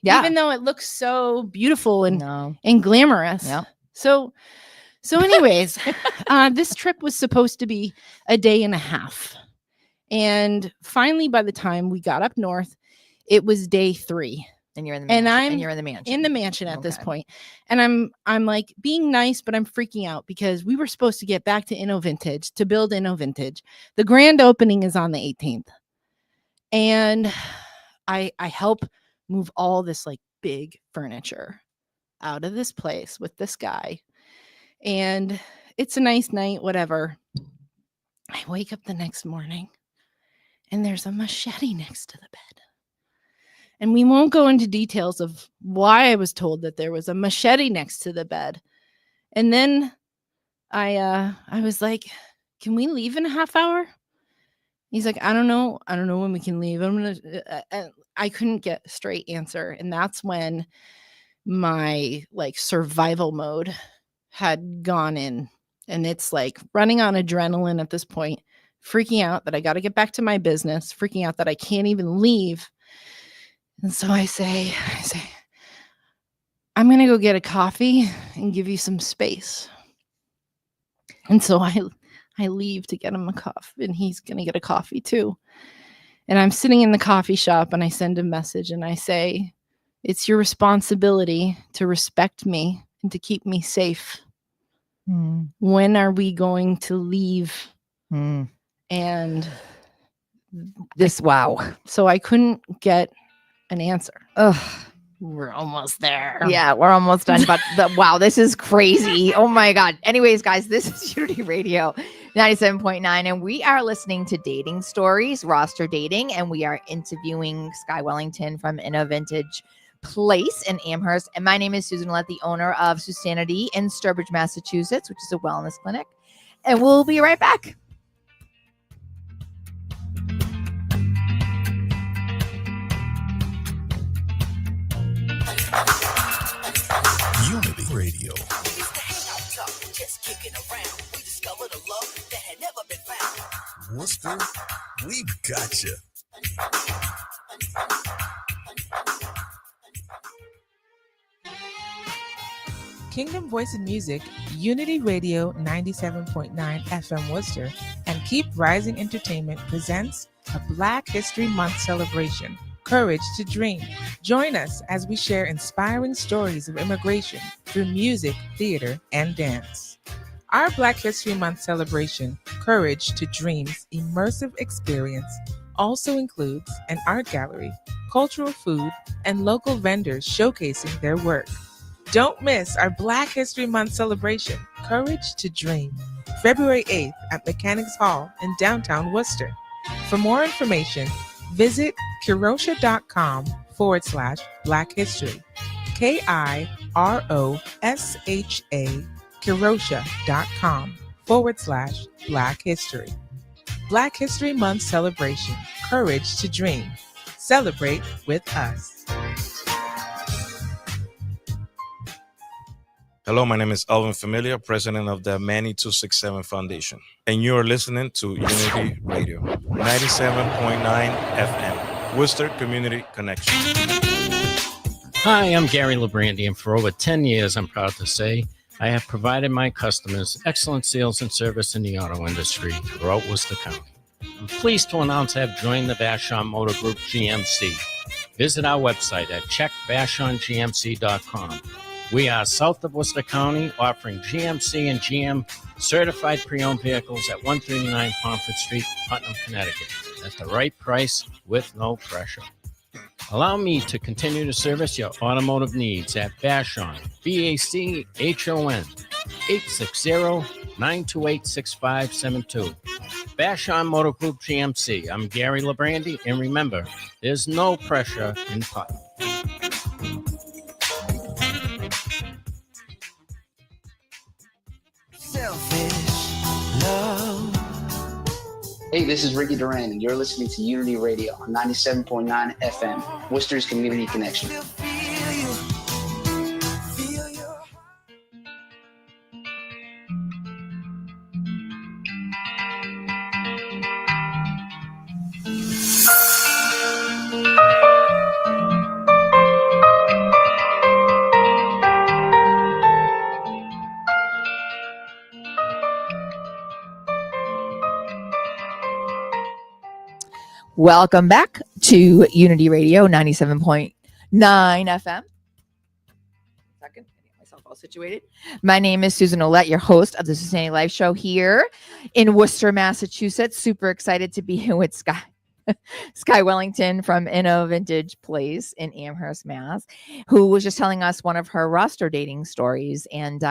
Yeah. Even though it looks so beautiful and glamorous. Yeah. So anyways, this trip was supposed to be a day and a half. And finally, by the time we got up north, it was day 3. And you're in the mansion. You're in the mansion. In the mansion at this point. And I'm like being nice, but I'm freaking out because we were supposed to get back to Innovintage to build Innovintage. The grand opening is on the 18th. And I help move all this like big furniture out of this place with this guy. And it's a nice night, whatever. I wake up the next morning and there's a machete next to the bed. And we won't go into details of why I was told that there was a machete next to the bed. And then I was like, can we leave in a half hour? He's like, I don't know when we can leave. I couldn't get a straight answer. And that's when my like survival mode had gone in. And it's like running on adrenaline at this point, freaking out that I got to get back to my business, freaking out that I can't even leave. And so I say, I'm going to go get a coffee and give you some space. And so I leave to get him a coffee, and he's going to get a coffee too. And I'm sitting in the coffee shop and I send a message and I say, it's your responsibility to respect me and to keep me safe. When are we going to leave? And wow. So I couldn't get an answer. We're almost there. Yeah, we're almost done. But wow, this is crazy. Oh my God. Anyways, guys, this is Unity Radio 97.9, and we are listening to Dating Stories, Roster Dating, and we are interviewing Skye Wellington from Innovintage Place in Amherst. And my name is Susan Ouellette, the owner of Susanity in Sturbridge, Massachusetts, which is a wellness clinic. And we'll be right back. Unity Radio. Worcester, we got you. Kingdom Voice in Music, Unity Radio 97.9 FM Worcester, and Keep Rising Entertainment presents a Black History Month celebration, Courage to Dream. Join us as we share inspiring stories of immigration through music, theater, and dance. Our Black History Month celebration, Courage to Dream's immersive experience, also includes an art gallery, cultural food, and local vendors showcasing their work. Don't miss our Black History Month celebration, Courage to Dream, February 8th at Mechanics Hall in downtown Worcester. For more information, visit kirosha.com/Black History. KIROSHA, kirosha.com/Black History. Black History Month celebration, Courage to Dream. Celebrate with us. Hello, my name is Alvin Familia, president of the Manny 267 Foundation, and you are listening to Unity Radio, 97.9 FM, Worcester Community Connection. Hi, I'm Gary Labrandy, and for over 10 years, I'm proud to say, I have provided my customers excellent sales and service in the auto industry throughout Worcester County. I'm pleased to announce I have joined the Vashon Motor Group GMC. Visit our website at checkvashongmc.com. We are south of Worcester County, offering GMC and GM certified pre-owned vehicles at 139 Pomfret Street, Putnam, Connecticut, at the right price with no pressure. Allow me to continue to service your automotive needs at Vashon, VACHON, 860-928-6572. Vashon Motor Group GMC. I'm Gary Labrandy, and remember, there's no pressure in Putnam. Hey, this is Ricky Duran, and you're listening to Unity Radio on 97.9 FM, Worcester's Community Connection. Welcome back to Unity Radio 97.9 FM. Second, get myself all situated. My name is Susan Ouellette, your host of the Susanity Life Show here in Worcester, Massachusetts. Super excited to be here with Skye Wellington from Innovintage Place in Amherst, Mass, who was just telling us one of her roster dating stories. And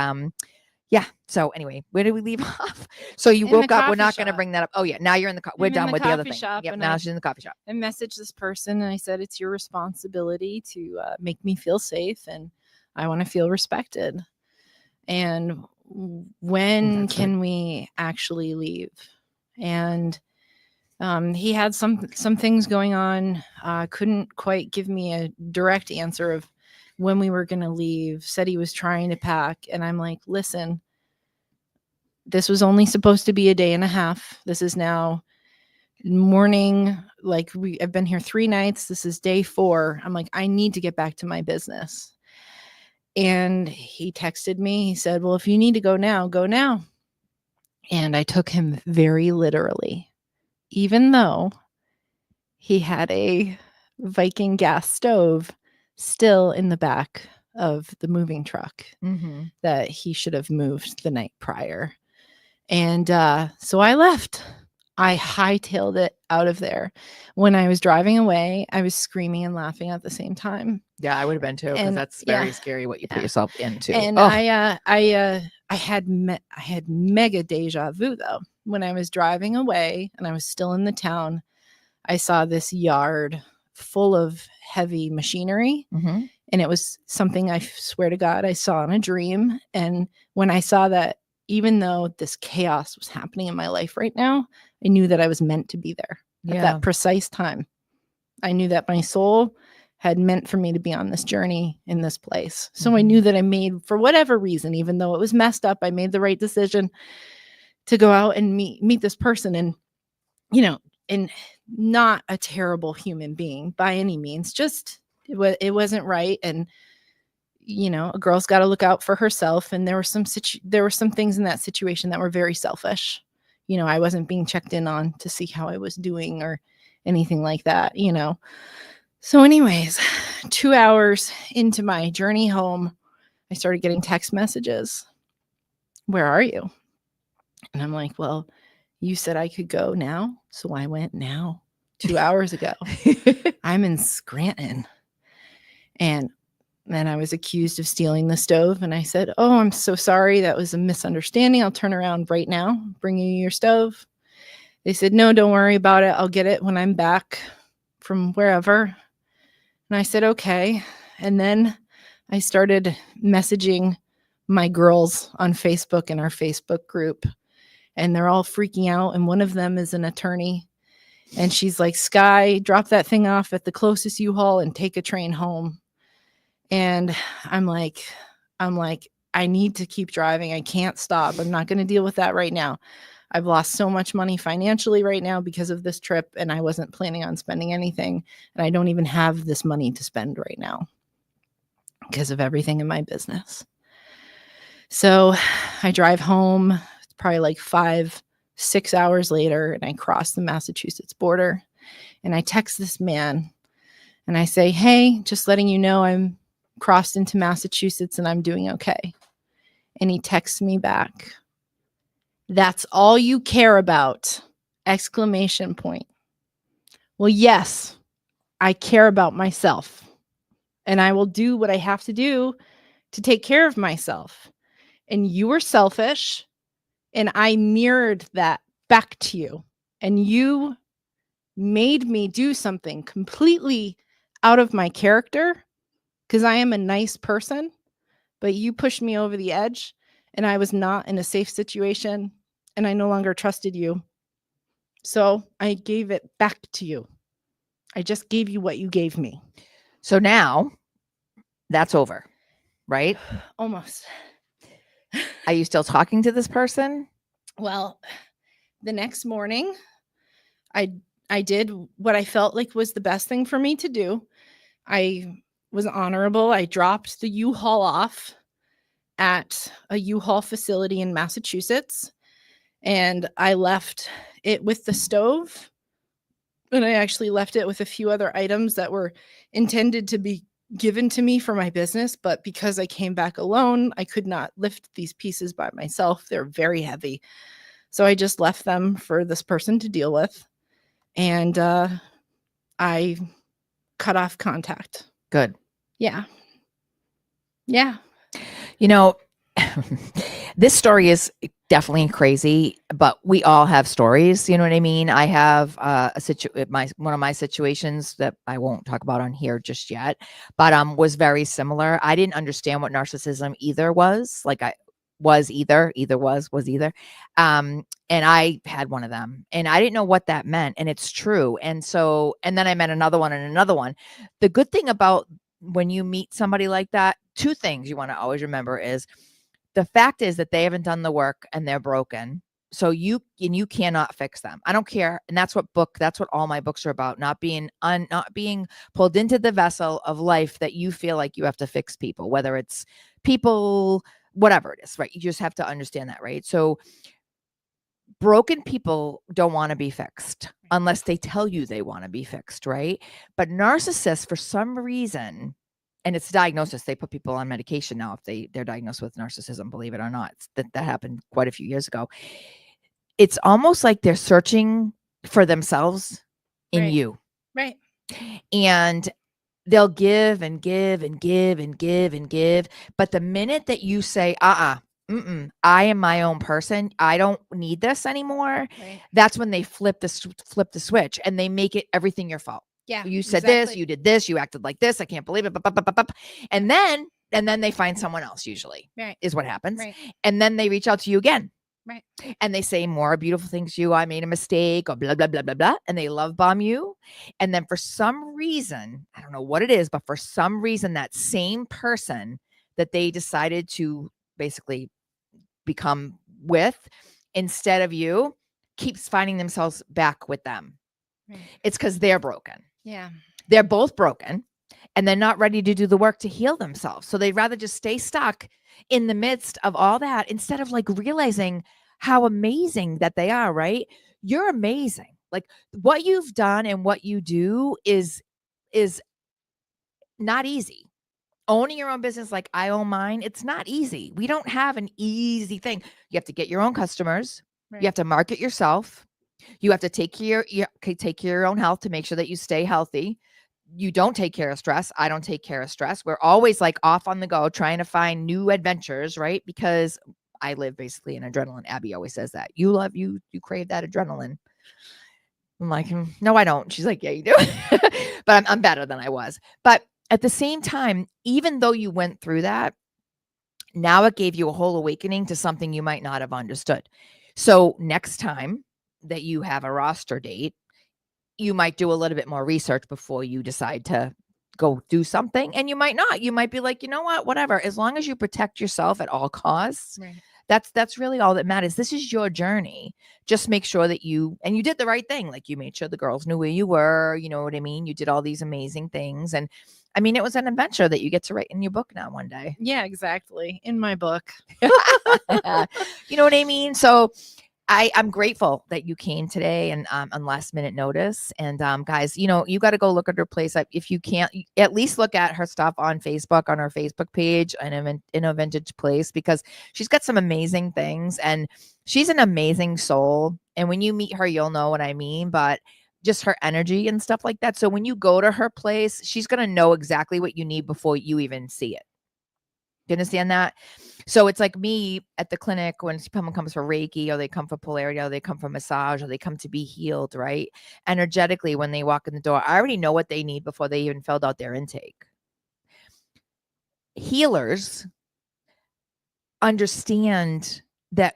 yeah. So anyway, where did we leave off? So you woke up. We're not going to bring that up. Oh yeah. Now you're in the. We're done with the other thing. Yep. Now she's in the coffee shop. I messaged this person and I said, it's your responsibility to make me feel safe, and I want to feel respected. And when can we actually leave? And he had some things going on. Couldn't quite give me a direct answer of when we were going to leave. Said he was trying to pack, and I'm like, listen, this was only supposed to be a day and a half. This is now morning. Like I've been here 3 nights. This is day 4. I'm like, I need to get back to my business. And he texted me. He said, well, if you need to go now, go now. And I took him very literally, even though he had a Viking gas stove still in the back of the moving truck that he should have moved the night prior. And so I left. I hightailed it out of there. When I was driving away, I was screaming and laughing at the same time. Yeah, I would have been too, because that's very scary what you put yourself into. And I had mega deja vu though. When I was driving away and I was still in the town, I saw this yard full of heavy machinery. And it was something, I swear to God, I saw in a dream. And when I saw that, even though this chaos was happening in my life right now, I knew that I was meant to be there at that precise time. I knew that my soul had meant for me to be on this journey in this place. So I knew that I made, for whatever reason, even though it was messed up, I made the right decision to go out and meet this person. And, you know, and not a terrible human being by any means, just it wasn't right. And, you know, a girl's got to look out for herself. And there were some things in that situation that were very selfish. I wasn't being checked in on to see how I was doing or anything like that, So anyways, 2 hours into my journey home, I started getting text messages. Where are you? And I'm like, well, you said I could go now. So I went now 2 hours ago. I'm in Scranton. And then I was accused of stealing the stove. And I said, oh, I'm so sorry. That was a misunderstanding. I'll turn around right now, bring you your stove. They said, no, don't worry about it. I'll get it when I'm back from wherever. And I said, okay. And then I started messaging my girls on Facebook in our Facebook group. And they're all freaking out. And one of them is an attorney. And she's like, Skye, drop that thing off at the closest U-Haul and take a train home. And I'm like, I need to keep driving. I can't stop. I'm not going to deal with that right now. I've lost so much money financially right now because of this trip, and I wasn't planning on spending anything. And I don't even have this money to spend right now because of everything in my business. So I drive home. It's probably like 5-6 hours later, and I cross the Massachusetts border. And I text this man, and I say, hey, just letting you know I'm crossed into Massachusetts and I'm doing okay. And he texts me back, that's all you care about! Exclamation point. Well, yes, I care about myself, and I will do what I have to do to take care of myself. And you were selfish, and I mirrored that back to you. And you made me do something completely out of my character because I am a nice person, but you pushed me over the edge and I was not in a safe situation and I no longer trusted you. So I gave it back to you. I just gave you what you gave me. So now that's over, right? Almost. Are you still talking to this person? Well, the next morning, I did what I felt like was the best thing for me to do. I was honorable. I dropped the U-Haul off at a U-Haul facility in Massachusetts, and I left it with the stove, and I actually left it with a few other items that were intended to be given to me for my business, but because I came back alone, I could not lift these pieces by myself. They're very heavy. So I just left them for this person to deal with. And I cut off contact. Good. Yeah. Yeah. This story is definitely crazy, but we all have stories. You know what I mean? I have one of my situations that I won't talk about on here just yet, but was very similar. I didn't understand what narcissism either was. Like was either. And I had one of them and I didn't know what that meant. And it's true. And then I met another one and another one. The good thing about when you meet somebody like that, two things you want to always remember is the fact is that they haven't done the work and they're broken. So you cannot fix them. I don't care. And that's what all my books are about. Not being pulled into the vessel of life that you feel like you have to fix people, whether it's people, whatever it is, right? You just have to understand that, right? So broken people don't want to be fixed unless they tell you they want to be fixed, right? But narcissists, for some reason, and it's diagnosis, they put people on medication now if they're diagnosed with narcissism, believe it or not. That happened quite a few years ago. It's almost like they're searching for themselves in you. Right. And they'll give and give and give and give and give. But the minute that you say, I am my own person, I don't need this anymore. Right. That's when they flip the switch and they make it everything your fault. Yeah. You said this, you did this, you acted like this. I can't believe it. And then they find someone else usually, right, is what happens. Right. And then they reach out to you again. Right. And they say more beautiful things to you. I made a mistake or blah, blah, blah, blah, blah. And they love bomb you. And then for some reason, I don't know what it is, but for some reason, that same person that they decided to basically become with instead of you keeps finding themselves back with them. Right. It's because they're broken. Yeah. They're both broken and they're not ready to do the work to heal themselves. So they'd rather just stay stuck in the midst of all that instead of like realizing how amazing that they are, right? You're amazing. Like what you've done and what you do is not easy. Owning your own business like I own mine, it's not easy. We don't have an easy thing. You have to get your own customers. Right. You have to market yourself. You have to take care of your own health to make sure that you stay healthy. You don't take care of stress. I don't take care of stress. We're always like off on the go trying to find new adventures, right? Because I live basically in adrenaline. Abby always says that. You crave that adrenaline. I'm like, no, I don't. She's like, yeah, you do. But I'm better than I was. But at the same time, even though you went through that, now it gave you a whole awakening to something you might not have understood. So next time that you have a roster date, you might do a little bit more research before you decide to go do something. And you might not. You might be like, you know what, whatever. As long as you protect yourself at all costs, Right. that's really all that matters. This is your journey. Just make sure that you did the right thing. Like you made sure the girls knew where you were. You know what I mean? You did all these amazing things. And I mean, it was an adventure that you get to write in your book now one day. Yeah, exactly. In my book. You know what I mean? So I'm grateful that you came today and on last minute notice. And guys, you know, you got to go look at her place. If you can't, at least look at her stuff on Facebook, on her Facebook page, and Innovintage Place, because she's got some amazing things and she's an amazing soul. And when you meet her, you'll know what I mean. But just her energy and stuff like that. So when you go to her place, she's going to know exactly what you need before you even see it. You understand that? So it's like me at the clinic when someone comes for Reiki or they come for polarity or they come for massage or they come to be healed, right? Energetically, when they walk in the door, I already know what they need before they even filled out their intake. Healers understand that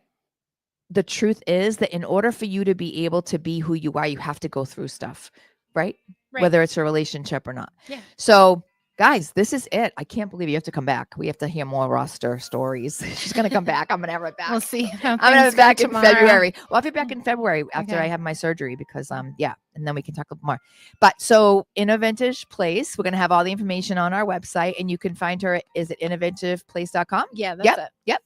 the truth is that in order for you to be able to be who you are, you have to go through stuff, right? Whether it's a relationship or not. Yeah. So guys, this is it. I can't believe you have to come back. We have to hear more roster stories. She's going to come back. I'm going to have her back. We'll see. I'm going to have it back in tomorrow. February. Well, I'll be back in February after Okay. I have my surgery because, yeah, and then we can talk a little more. But so Innovintage Place, we're going to have all the information on our website and you can find her. Is it innoventageplace.com? Yeah, that's it. Yep.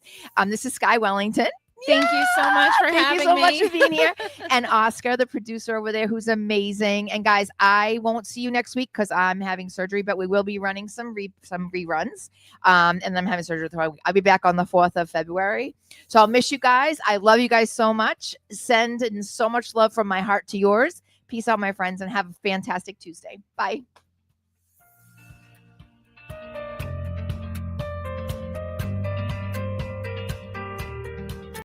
This is Skye Wellington. Thank you so much for having me. Thank you so much for being here. And Oscar, the producer over there, who's amazing. And guys, I won't see you next week because I'm having surgery, but we will be running some reruns. And I'm having surgery. I'll be back on the 4th of February. So I'll miss you guys. I love you guys so much. Send so much love from my heart to yours. Peace out, my friends, and have a fantastic Tuesday. Bye.